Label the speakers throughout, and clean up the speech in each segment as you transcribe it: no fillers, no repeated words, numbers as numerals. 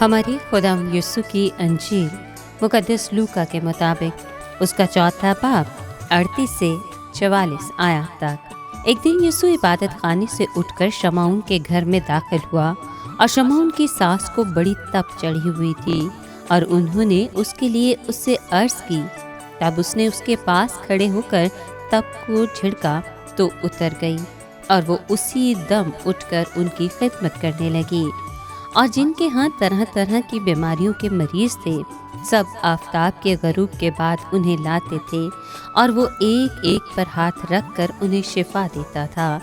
Speaker 1: हमारी खुदा यीशु की अंजील मुकद्दस लूका के मुताबिक उसका चौथा बाब 38 से 44 आयत तक। एक दिन यीशु इबादत खाने से उठकर शमौन के घर में दाखिल हुआ और शमौन की सास को बड़ी तप चढ़ी हुई थी और उन्होंने उसके लिए उससे अर्ज की। तब उसने उसके पास खड़े होकर तप को झिड़का तो उतर गई और वो उसी दम उठकर उनकी खिदमत करने लगी। और जिनके हाथ तरह तरह की बीमारियों के मरीज थे सब आफताब के गरूब के बाद उन्हें लाते थे और वो एक एक पर हाथ रख कर उन्हें शिफा देता था।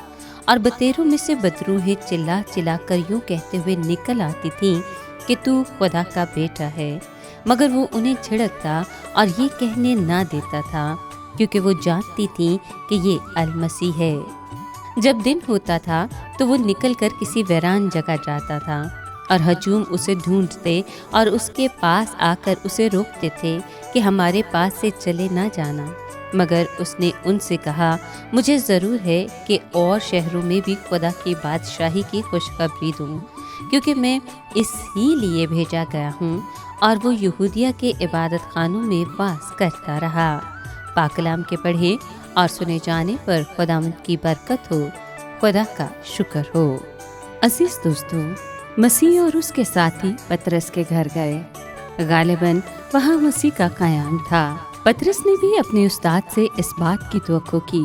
Speaker 1: और बतेरों में से बदरूहें चिल्ला चिल्ला कर यूँ कहते हुए निकल आती थीं कि तू खुदा का बेटा है, मगर वो उन्हें झिड़कता और ये कहने ना देता था क्योंकि वो जानती थी कि ये अल-मसीह है। जब दिन होता था तो वो निकल कर किसी वीरान जगह जाता था और हजूम उसे ढूंढते और उसके पास आकर उसे रोकते थे कि हमारे पास से चले ना जाना। मगर उसने उनसे कहा, मुझे ज़रूर है कि और शहरों में भी खुदा की बादशाही की खुशखबरी दूँ, क्योंकि मैं इसी लिए भेजा गया हूँ। और वो यहूदिया के इबादत खानों में वास करता रहा। पाकलाम के पढ़े और सुने जाने पर खुदावंद की बरकत हो। खुदा का शुक्र हो। अजीज दोस्तों, मसीह और उसके साथी पतरस के घर गए। गालिबन वहाँ मसीह का क़याम था। पतरस ने भी अपने उस्ताद से इस बात की तवक्को की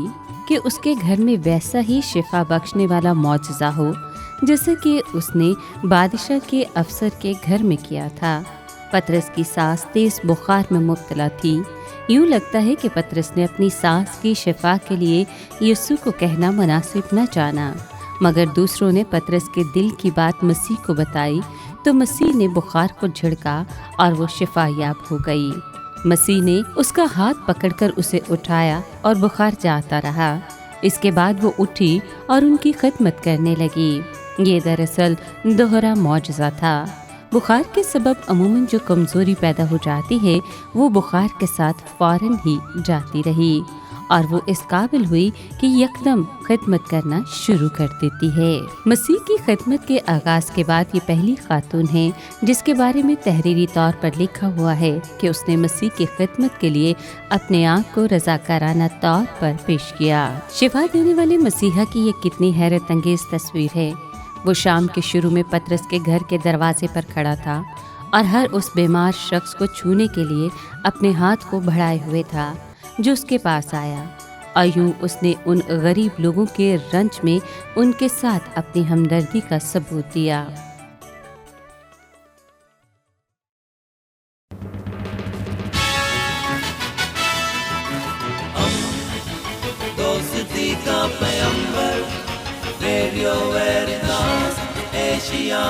Speaker 1: कि उसके घर में वैसा ही शिफा बख्शने वाला मौजज़ा हो जैसे कि उसने बादशाह के अफसर के घर में किया था। पतरस की सास तेज बुखार में मुब्तला थी। यूँ लगता है कि पतरस ने अपनी सास की शिफा के लिए यीशु को कहना मुनासिब न जाना, मगर दूसरों ने पतरस के दिल की बात मसीह को बताई तो मसीह ने बुखार को झिड़का और वो शिफा याब हो गई। मसीह ने उसका हाथ पकड़कर उसे उठाया और बुखार जाता रहा। इसके बाद वो उठी और उनकी खिदमत करने लगी। ये दरअसल दोहरा मौजज़ा था। बुखार के सबब अमूमन जो कमज़ोरी पैदा हो जाती है वो बुखार के साथ फ़ौरन ही जाती रही और वो इस काबिल हुई कि यकदम खिदमत करना शुरू कर देती है। मसीह की खिदमत के आगाज़ के बाद ये पहली खातून है जिसके बारे में तहरीरी तौर पर लिखा हुआ है कि उसने मसीह की खिदमत के लिए अपने आप को रज़ाकाराना तौर पर पेश किया। शिफा देने वाले मसीहा की ये कितनी हैरत अंगेज़ तस्वीर है। वो शाम के शुरू में पतरस के घर के दरवाजे पर खड़ा था और हर उस बीमार शख्स को छूने के लिए अपने हाथ को बढ़ाए हुए था जो उसके पास आया। और यूँ उसने उन गरीब लोगों के रंज में उनके साथ अपनी हमदर्दी का सबूत दिया।
Speaker 2: दोस्ती का पैगंबर, रेडियो वेरितास एशिया।